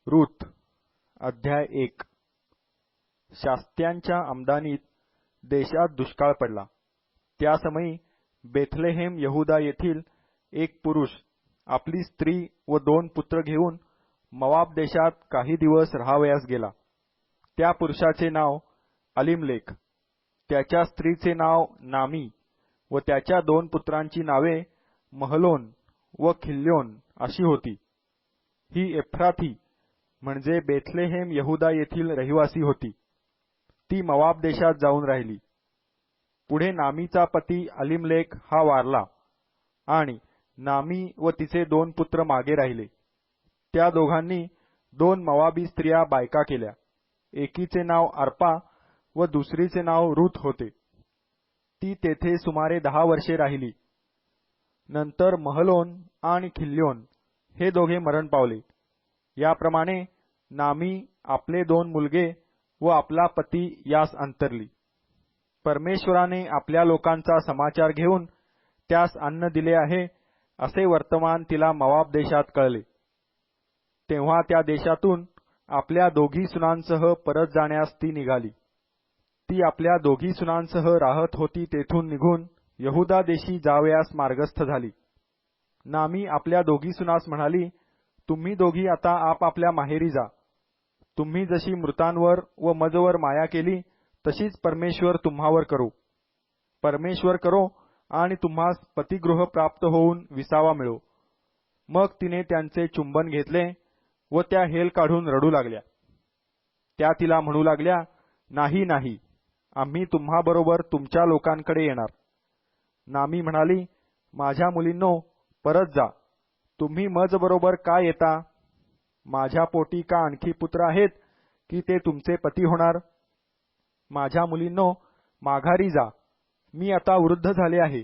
Ruth अध्याय 1 शास्त्यांच्या आमदानीत देशात दुष्काळ पडला। त्या समयी बेथलेहेम यहुदा येथील एक पुरुष आपली स्त्री व 2 पुत्र घेऊन मोआब देशात काही दिवस राहावयास गेला। त्या पुरुषाचे नाव अलीमलेक, त्याच्या स्त्रीचे नाव नामी व त्याच्या 2 पुत्रांची नावे महलोन व खिल्योन अशी होती। ही एफ्राथी म्हणजे बेथलेहेम यहुदा येथील रहिवासी होती। ती मोआब देशात जाऊन राहिली। पुढे नामीचा पती अलीमलेक हा वारला आणि नामी व तिचे 2 पुत्र मागे राहिले। त्या दोघांनी 2 मोआबी स्त्रिया बायका केल्या। एकीचे नाव अर्पा व दुसरीचे नाव रूथ होते। ती तेथे सुमारे 10 वर्षे राहिली। नंतर महलोन आणि खिल्योन हे दोघे मरण पावले। याप्रमाणे नामी आपले 2 मुलगे व आपला पती यास अंतरली। परमेश्वराने आपल्या लोकांचा समाचार घेऊन त्यास अन्न दिले आहे असे वर्तमान तिला मोआब देशात कळले। तेव्हा त्या देशातून आपल्या 2 सुनांसह परत जाण्यास ती निघाली। ती आपल्या 2 सुनांसह राहत होती तेथून निघून यहुदा देशी जावयास मार्गस्थ झाली। नामी आपल्या 2 सुनास म्हणाली, तुम्ही दोघी आता आपापल्या माहेरी जा। तुम्ही जशी मृतांवर व मजवर माया केली तशीच परमेश्वर तुम्हावर करो। परमेश्वर करो आणि तुम्हास पतिगृह प्राप्त होऊन विसावा मिळो। मग तिने त्यांचे चुंबन घेतले व त्या हेल काढून रडू लागल्या। त्या तिला म्हणू लागल्या, नाही नाही, आम्ही तुम्हाबरोबर तुमच्या लोकांकडे येणार। नामी म्हणाली, माझ्या मुलींनो, परत जा। तुम्ही मजबरोबर का येता? माझ्या पोटी का आणखी पुत्र आहेत की ते तुमचे पती होणार? माझ्या मुलींनो, माघारी जा। मी आता वृद्ध झाले आहे।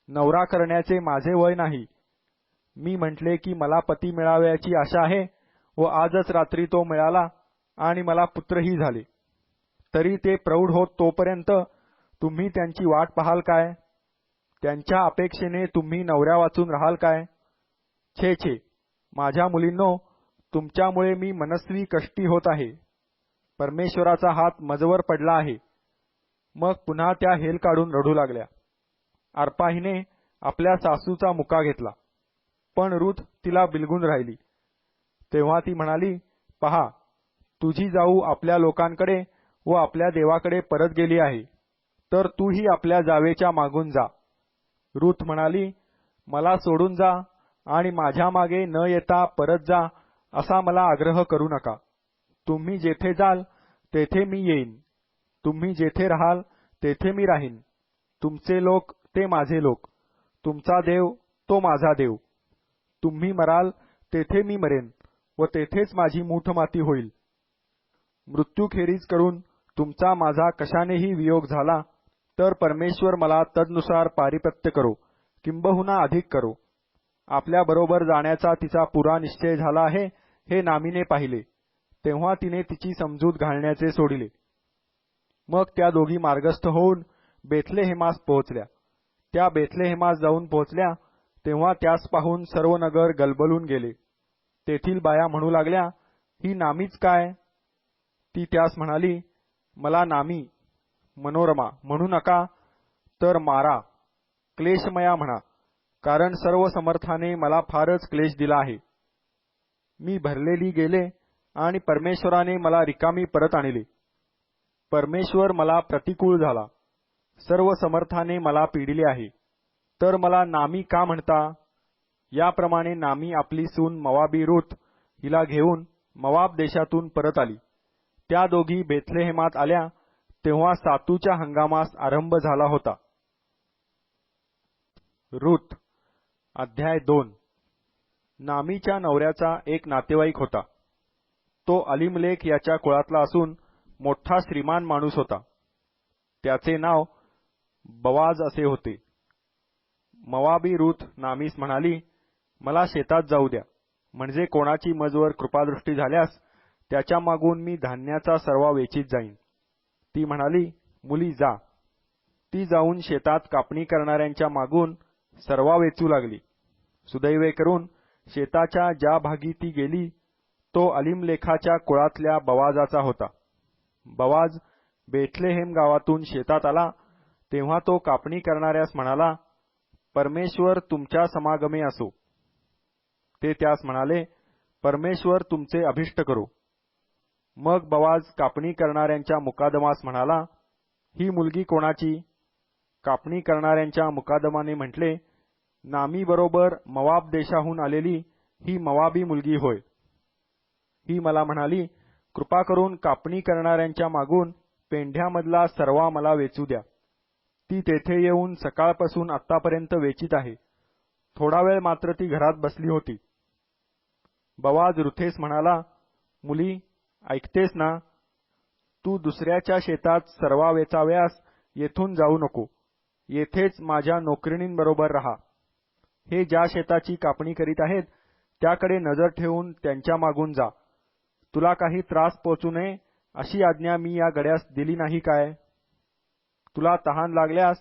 नवरा करण्याचे माझे वय नाही। मी म्हटले की मला पती मिळावयाची आशा आहे व आजच रात्री तो मिळाला आणि मला पुत्रही झाले। तरी ते प्रौढ होत तोपर्यंत तुम्ही त्यांची वाट पाहाल काय? त्यांच्या अपेक्षेने तुम्ही नवऱ्या वाचून राहाल काय? छे छे, माझ्या मुलींनो, तुमच्यामुळे मी मनस्वी कष्टी होत आहे। परमेश्वराचा हात मजवर पडला आहे। मग पुन्हा त्या हेल काढून रडू लागल्या। अर्पाहीने आपल्या सासूचा मुका घेतला, पण रूथ तिला बिलगून राहिली। तेव्हा ती म्हणाली, पहा, तुझी जाऊ आपल्या लोकांकडे व आपल्या देवाकडे परत गेली आहे, तर तूही आपल्या जावेच्या मागून जा। रूथ म्हणाली, मला सोडून जा आणि माझ्या मागे न येता परत जा असा मला आग्रह करू नका। तुम्ही जेथे जाल तेथे मी येईन। तुम्ही जेथे राहाल तेथे मी राहीन। तुमचे लोक ते माझे लोक, तुमचा देव तो माझा देव। तुम्ही मराल तेथे मी मरेन व तेथेच माझी मूठमाती होईल। मृत्यूखेरीज करून तुमचा माझा कशानेही वियोग झाला तर परमेश्वर मला तदनुसार पारिपत्य करो, किंबहुना अधिक करो। आपल्याबरोबर जाण्याचा तिचा पुरा निश्चय झाला आहे हे नामीने पाहिले। तेव्हा तिने तिची समजूत घालण्याचे सोडिले। मग त्या दोघी मार्गस्थ होऊन बेथलेहेमास पोहोचल्या। त्या बेथलेहेमास जाऊन पोहोचल्या तेव्हा त्यास पाहून सर्व नगर गलबलून गेले। तेथील बाया म्हणू लागल्या, ही नामीच काय? ती त्यास म्हणाली, मला नामी मनोरमा म्हणू नका, तर मारा क्लेशमया म्हणा, कारण सर्व समर्थाने मला फारच क्लेश दिला आहे। मी भरलेली गेले आणि परमेश्वराने मला रिकामी परत आणले। परमेश्वर मला प्रतिकूल झाला, सर्व समर्थाने मला पीडिले आहे। तर मला नामी का म्हणता? याप्रमाणे नामी आपली सून मोआबी रूथ हिला घेऊन मोआब देशातून परत आली। त्या दोघी बेथलेहेमात आल्या तेव्हा सातूच्या हंगामास आरंभ झाला होता। रूथ अध्याय 2 नामीच्या नवऱ्याचा एक नातेवाईक होता। तो अलीमलेक याच्या कुळातला असून मोठा श्रीमान माणूस होता। त्याचे नाव बवाज असे होते। मोआबी रूथ नामीस म्हणाली, मला शेतात जाऊ द्या, म्हणजे कोणाची मजवर कृपादृष्टी झाल्यास त्याच्या मागून मी धान्याचा सर्वा वेचीत जाईन। ती म्हणाली, मुली जा। ती जाऊन शेतात कापणी करणाऱ्यांच्या मागून सर्वा वेचू लागली। सुदैवे करून शेताच्या ज्या भागी ती गेली तो अलिमलेखाच्या कुळातल्या बवाजाचा होता. बवाज बेथलेहेम गावातून शेतात आला तेव्हा तो कापणी करणाऱ्यास म्हणाला, परमेश्वर तुमच्या समागमे असो. ते त्यास म्हणाले, परमेश्वर तुमचे अभिष्ट करो. मग बवाज कापणी करणाऱ्यांच्या मुकादमास म्हणाला, ही मुलगी कोणाची? कापणी करणाऱ्यांच्या मुकादमाने म्हटले, नामी बरोबर मवाब देशाहून आलेली ही मवाबी मुलगी होय. ही मला म्हणाली, कृपा करून कापणी करणाऱ्यांच्या मागून पेंढ्यामधला सर्वा मला वेचू द्या. ती तेथे येऊन सकाळपासून आत्तापर्यंत वेचित आहे. थोडा वेळ मात्र ती घरात बसली होती. बवाज रुथेस म्हणाला, मुली, ऐकतेस ना? तू दुसऱ्याच्या शेतात सर्वा वेचाव्यास येथून जाऊ नको. येथेच माझ्या नोकरिणींबरोबर राहा. हे ज्या शेताची कापणी करीत आहेत त्याकडे नजर ठेवून त्यांच्या मागून जा. तुला काही त्रास पोचू नये अशी आज्ञा मी या गड्यास दिली नाही काय? तुला तहान लागल्यास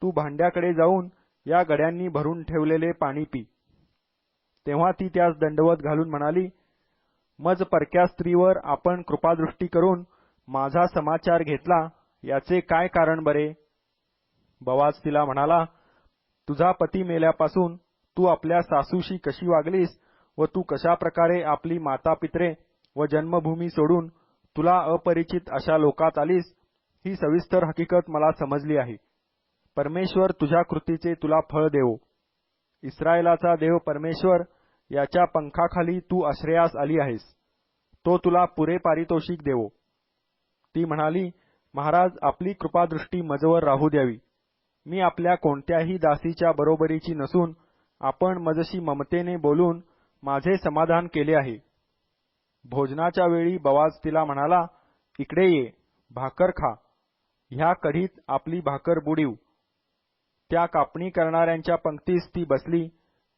तू भांड्याकडे जाऊन या गड्यांनी भरून ठेवलेले पाणी पी. तेव्हा ती त्यास दंडवत घालून म्हणाली, मज परक्या स्त्रीवर आपण कृपादृष्टी करून माझा समाचार घेतला, याचे काय कारण बरे? बवाज तिला म्हणाला, तुझा पती मेल्यापासून तू आपल्या सासूशी कशी वागलीस व तू कशा प्रकारे आपली मातापित्रे व जन्मभूमी सोडून तुला अपरिचित अशा लोकात आलीस, ही सविस्तर हकीकत मला समजली आहे. परमेश्वर तुझ्या कृतीचे तुला फळ देवो. इस्रायलाचा देव परमेश्वर याच्या पंखाखाली तू आश्रयास आली आहेस. तो तुला पुरे पारितोषिक देवो. ती म्हणाली, महाराज, आपली कृपादृष्टी मजवर राहू द्यावी. मी आपल्या कोणत्याही दासीच्या बरोबरीची नसून आपण मजशी ममतेने बोलून माझे समाधान केले आहे. भोजनाच्या वेळी बवाज तिला म्हणाला, इकडे ये, भाकर खा. ह्या कढीत आपली भाकर बुडीव. त्या कापणी करणाऱ्यांच्या पंक्तीस ती बसली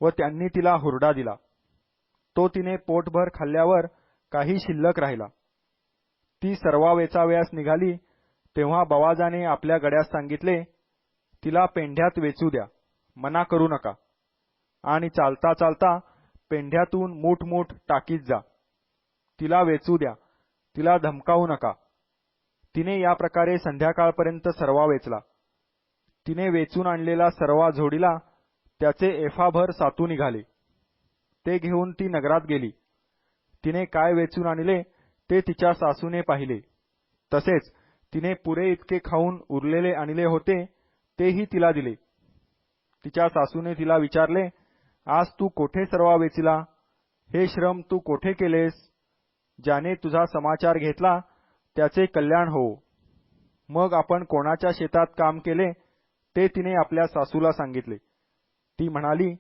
व त्यांनी तिला हुरडा दिला. तो तिने पोटभर खाल्ल्यावर काही शिल्लक राहिला. ती सर्वा वेचाव्यास निघाली तेव्हा बवाजाने आपल्या गड्यास सांगितले, तिला पेंढ्यात वेचू द्या, मना करू नका. आणि चालता चालता पेंढ्यातून मूठ टाकीत जा. तिला वेचू द्या, तिला धमकावू नका. तिने या प्रकारे संध्याकाळपर्यंत सर्वा वेचला. तिने वेचून आणलेला सर्वा झोडीला त्याचे एफाभर सातू निघाले. ते घेऊन ती नगरात गेली. तिने काय वेचून आणले ते तिच्या सासूने पाहिले. तसेच तिने पुरे इतके खाऊन उरलेले आणले होते तेही तिला दिले. तिच्या सासूने तिला विचारले, आज तू कोठे सर्वा वेचिला? हे श्रम तू कोठे केलेस? ज्याने तुझा समाचार घेतला त्याचे कल्याण हो. मग आपण कोणाच्या शेतात काम केले ते तिने आपल्या सासूला सांगितले. ती म्हणाली,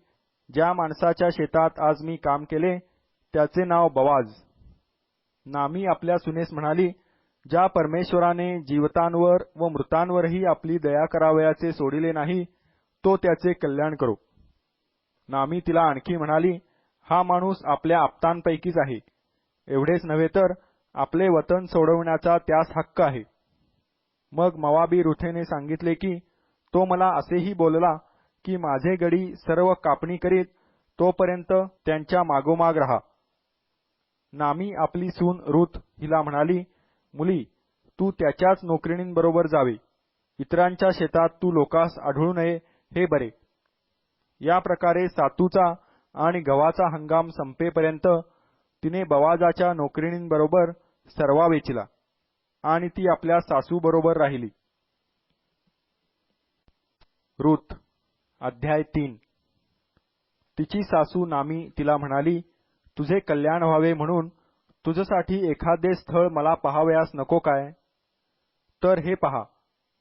ज्या माणसाच्या शेतात आज मी काम केले त्याचे नाव बवाज. नामी आपल्या सुनेस म्हणाली, ज्या परमेश्वराने जीवतांवर व मृतांवरही आपली दया करावयाचे सोडिले नाही, तो त्याचे कल्याण करो. नामी तिला आणखी म्हणाली, हा माणूस आपल्या आप्तांपैकीच आहे. एवढेच नव्हे तर आपले वतन सोडवण्याचा त्यास हक्क आहे. मग मवाबी रुथेने सांगितले की, तो मला असेही बोलला की माझे गडी सर्व कापणी करीत तोपर्यंत त्यांच्या मागोमाग राहा. नामी आपली सून रुथ हिला म्हणाली, मुली, तू त्याच्याच नोकरिणींबरोबर जावे. इतरांच्या शेतात तू लोकास आढळू नये हे बरे. या प्रकारे सातूचा आणि गव्हाचा हंगाम संपेपर्यंत तिने बवाजाच्या नोकरिणींबरोबर सर्वा वेचिला आणि ती आपल्या सासूबरोबर राहिली. रुथ अध्याय 3. तिची सासू नामी तिला म्हणाली, तुझे कल्याण व्हावे म्हणून तुझसाठी एखादे स्थळ मला पाहावयास नको काय? तर हे पहा,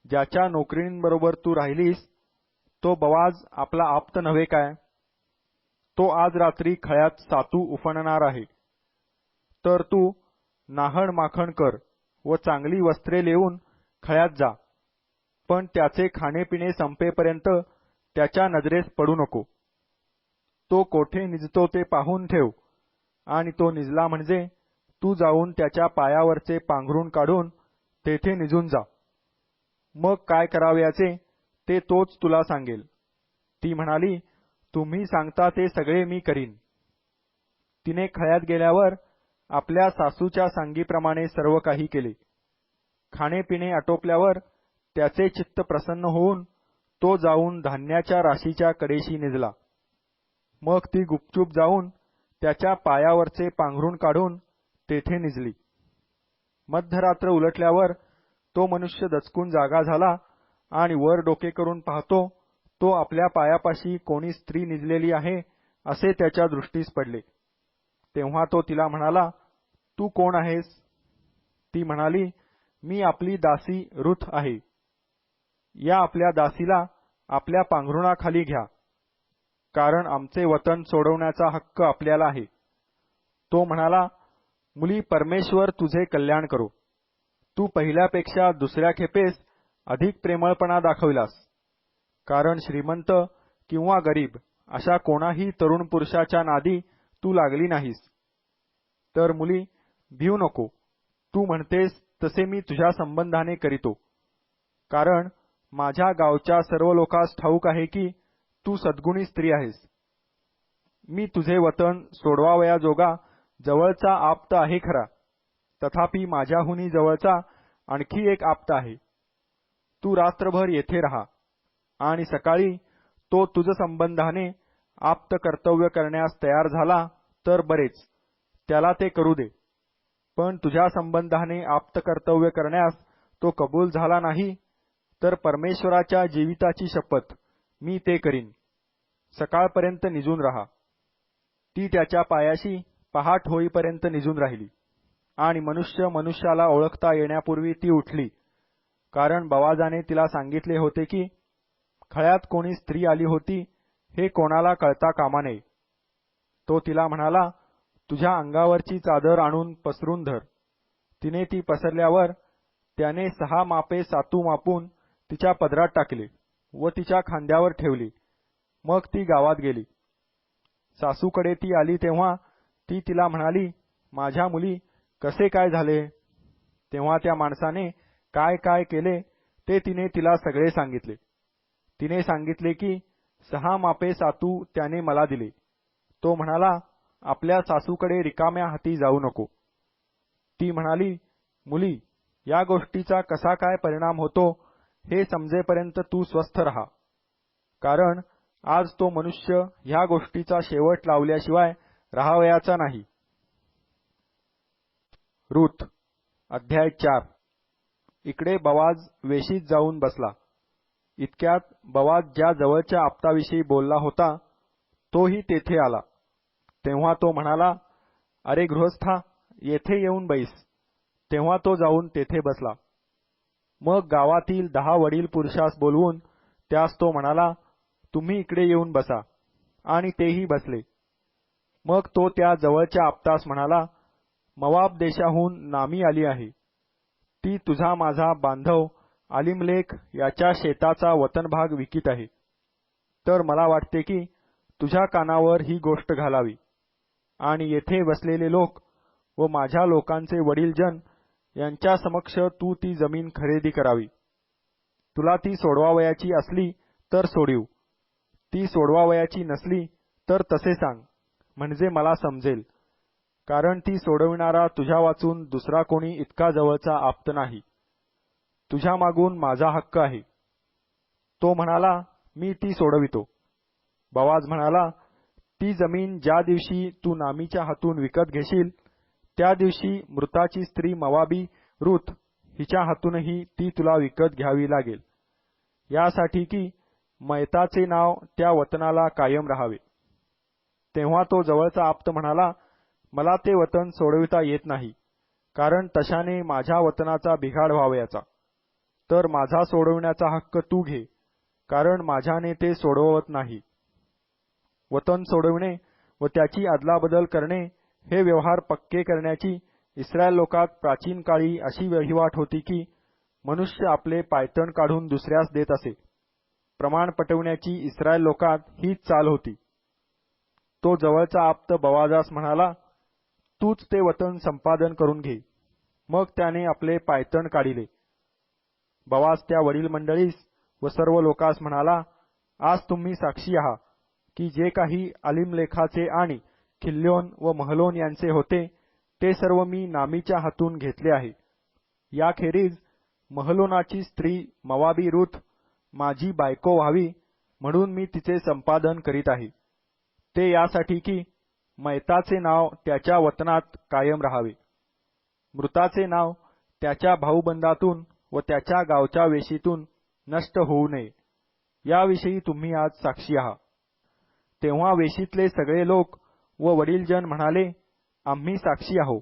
ज्याच्या नोकरींबरोबर तू राहिलीस तो बवाज आपला आप्त नव्हे काय? तो आज रात्री खळ्यात सातू उफणणार आहे. तर तू नाहण माखण कर व चांगली वस्त्रे लेवून खळ्यात जा, पण त्याचे खाणेपिणे संपेपर्यंत त्याच्या नजरेस पडू नको. तो कोठे निजतो ते पाहून ठेव, आणि तो निजला म्हणजे तू जाऊन त्याच्या पायावरचे पांघरून काढून तेथे निजून जा. मग काय करावयाचे ते तोच तुला सांगेल. ती म्हणाली, तुम्ही सांगता ते सगळे मी करीन. तिने खळ्यात गेल्यावर आपल्या सासूच्या सांगीप्रमाणे सर्व काही केले. खाणेपिणे आटोपल्यावर त्याचे चित्त प्रसन्न होऊन तो जाऊन धान्याच्या राशीच्या कडेशी निजला. मग ती गुपचूप जाऊन त्याच्या पायावरचे पांघरूण काढून तेथे निजली. मध्यरात्र उलटल्यावर तो मनुष्य दचकून जागा झाला आणि वर डोके करून पाहतो तो आपल्या पायापाशी कोणी स्त्री निजलेली आहे असे त्याच्या दृष्टीस पडले. तेव्हा तो तिला म्हणाला, तू कोण आहेस? ती म्हणाली, मी आपली दासी रुथ आहे. या आपल्या दासीला आपल्या पांघरुणाखाली घ्या, कारण आमचे वतन सोडवण्याचा हक्क आपल्याला आहे. तो म्हणाला, मुली, परमेश्वर तुझे कल्याण करो. तू पहिल्यापेक्षा दुसऱ्या खेपेस अधिक प्रेमळपणा दाखविलास, कारण श्रीमंत किंवा गरीब अशा कोणाही तरुण पुरुषाच्या नादी तू लागली नाहीस. तर मुली, भिऊ नको. तू म्हणतेस तसे मी तुझ्या संबंधाने करीतो, कारण माझ्या गावच्या सर्व लोकांस ठाऊक आहे की तू सद्गुणी स्त्री आहेस. मी तुझे वतन सोडवावयाजोगा जवळचा आप्त आहे खरा, तथापि माझ्याहुनी जवळचा आणखी एक आप्त आहे. तू रात्रभर येथे राहा, आणि सकाळी तो तुझ संबंधाने आप्त कर्तव्य करण्यास तयार झाला तर बरेच, त्याला ते करू दे. पण तुझ्या संबंधाने आप्त कर्तव्य करण्यास तो कबूल झाला नाही तर परमेश्वराच्या जीविताची शपथ मी ते करीन. सकाळपर्यंत निजून राहा. ती त्याच्या पायाशी पहाट होईपर्यंत निजून राहिली, आणि मनुष्य मनुष्याला ओळखता येण्यापूर्वी ती उठली, कारण बवाजाने तिला सांगितले होते की खळ्यात कोणी स्त्री आली होती हे कोणाला कळता कामा नये. तो तिला म्हणाला, तुझ्या अंगावरची चादर आणून पसरून धर. तिने ती पसरल्यावर त्याने 6 मापे सातू मापून तिच्या पदरात टाकले व तिच्या खांद्यावर ठेवली. मग ती गावात गेली. सासूकडे ती आली तेव्हा ती तिला म्हणाली, माझ्या मुली, कसे काय झाले? तेव्हा त्या माणसाने काय काय केले ते तिने तिला सगळे सांगितले. तिने सांगितले की 6 मापे सातू त्याने मला दिले. तो म्हणाला, आपल्या सासूकडे रिकाम्या हाती जाऊ नको. ती म्हणाली, मुली, या गोष्टीचा कसा काय परिणाम होतो हे समजेपर्यंत तू स्वस्थ राहा, कारण आज तो मनुष्य ह्या गोष्टीचा शेवट लावल्याशिवाय राहावयाचा नाही. रूथ अध्याय 4. इकडे बवाज वेशीत जाऊन बसला. इतक्यात बवाज ज्या जवळच्या आप्ताविषयी बोलला होता तोही तेथे आला. तेव्हा तो म्हणाला, अरे गृहस्था, येथे येऊन बैस. तेव्हा तो जाऊन तेथे बसला. मग गावातील 10 वडील पुरुषास बोलवून त्यास तो म्हणाला, तुम्ही इकडे येऊन बसा. आणि तेही बसले. मग तो त्या जवळच्या आप्तास म्हणाला, मोवाब देशाहून नामी आली आहे. ती तुझा माझा बांधव अलीमलेक याच्या शेताचा वतनभाग विकीत आहे. तर मला वाटते की तुझ्या कानावर ही गोष्ट घालावी, आणि येथे बसलेले लोक व माझ्या लोकांचे वडीलजन यांच्या समक्ष तू ती जमीन खरेदी करावी. तुला ती सोडवावयाची असली तर सोडीव, ती सोडवावयाची नसली तर तसे सांग, म्हणजे मला समजेल, कारण ती सोडविणारा तुझ्या वाचून दुसरा कोणी इतका जवळचा आप्त नाही. तुझ्या मागून माझा हक्क आहे. तो म्हणाला, मी ती सोडवितो. बवाज म्हणाला, ती जमीन ज्या दिवशी तू नामीच्या हातून विकत घेशील त्या दिवशी मृताची स्त्री मोवाबी रूथ हिच्या हातूनही ती तुला विकत घ्यावी लागेल, यासाठी की मैताचे नाव त्या वतनाला कायम राहावे. तेव्हा तो जवळचा आप्त म्हणाला, मला ते वतन सोडविता येत नाही, कारण तशाने माझ्या वतनाचा बिघाड व्हावयाचा. तर माझा सोडविण्याचा हक्क तू घे, कारण माझ्याने ते सोडवत नाही. वतन सोडविणे व त्याची अदलाबदल करणे हे व्यवहार पक्के करण्याची इस्रायल लोकात प्राचीन काळी अशी वहिवाट होती की मनुष्य आपले पायतण काढून दुसऱ्यास देत असे. प्रमाण पटवण्याची इस्रायल लोकात हीच चाल होती. तो जवळचा आप्त बवाजास म्हणाला, तूच ते वतन संपादन करून घे. मग त्याने आपले पायतण काढिले. बवाज त्या वडील मंडळीस व सर्व लोकांस म्हणाला, आज तुम्ही साक्षी आहात की जे काही अलीमलेखाचे आणि खिल्योन व महलोन यांचे होते ते सर्व मी नामीच्या हातून घेतले आहे. याखेरीज महलोनाची स्त्री मवाबी रूथ माझी बायको व्हावी म्हणून मी तिचे संपादन करीत आहे. ते यासाठी की मैताचे नाव त्याच्या वतनात कायम राहावे, मृताचे नाव त्याच्या भाऊबंदातून व त्याच्या गावच्या वेशीतून नष्ट होऊ नये, याविषयी तुम्ही आज साक्षी आहात. तेव्हा वेशीतले सगळे लोक व वडीलजन म्हणाले, आम्ही साक्षी आहो.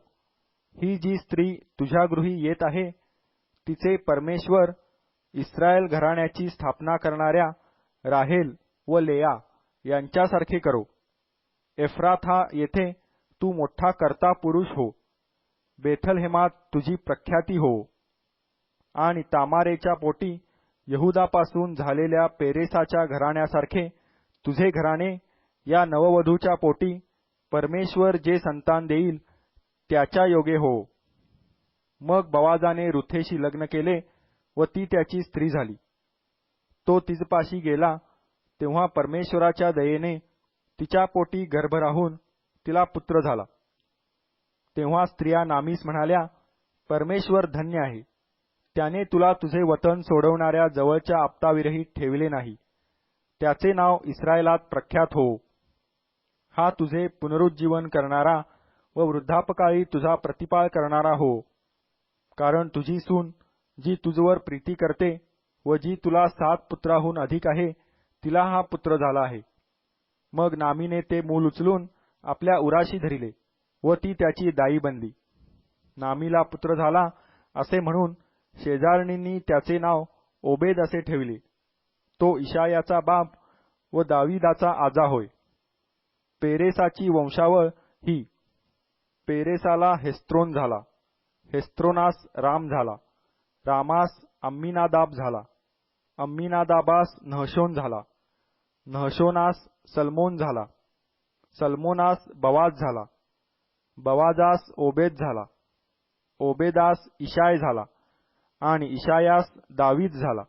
ही जी स्त्री तुझ्या गृही येत आहे तिचे परमेश्वर इस्रायल घराण्याची स्थापना करणाऱ्या राहेल व लेया यांच्यासारखे करो. एफ्राथा येथे तू मोठा कर्ता पुरुष हो, बेथलहेमात तुझी प्रख्याती हो. आणि तामारेच्या पोटी यहुदापासून झालेल्या पेरेसाच्या घराण्यासारखे तुझे घराणे या नववधूच्या पोटी परमेश्वर जे संतान देईल त्याच्या योगे हो. मग बवाजाने रुथेशी लग्न केले व ती त्याची स्त्री झाली. तो तिजपाशी गेला तेव्हा परमेश्वराच्या दयेने तिच्या पोटी गर्भ राहून तिला पुत्र झाला. तेव्हा स्त्रिया नामीस म्हणाल्या, परमेश्वर धन्य आहे, त्याने तुला तुझे वतन सोडवणाऱ्या जवळच्या आप्ताविरहित ठेवले नाही. त्याचे नाव इस्रायलात प्रख्यात हो. हा तुझे पुनरुज्जीवन करणारा व वृद्धापकाळी तुझा प्रतिपाळ करणारा हो. कारण तुझी सून जी तुझवर प्रीती करते व जी तुला 7 पुत्राहून अधिक आहे तिला हा पुत्र झाला आहे. मग नामीने ते मूल उचलून आपल्या उराशी धरिले व ती त्याची दाई बनली. नामीला पुत्र झाला असे म्हणून शेजारणींनी त्याचे नाव ओबेद असे ठेवले. तो इशायाचा बाप व दाविदाचा आजा होय. पेरेसाची वंशावळ ही. पेरेसाला हेस्त्रोन झाला, हेस्त्रोनास राम झाला, रामास अम्मीनादाब झाला, अम्मीनादाबास नहशोन झाला, नहशोनास सल्मोन झाला, सल्मोनास बवाज झाला, बवाजास ओबेद झाला, ओबेदास इशाय झाला आणि इशायास दावीद झाला.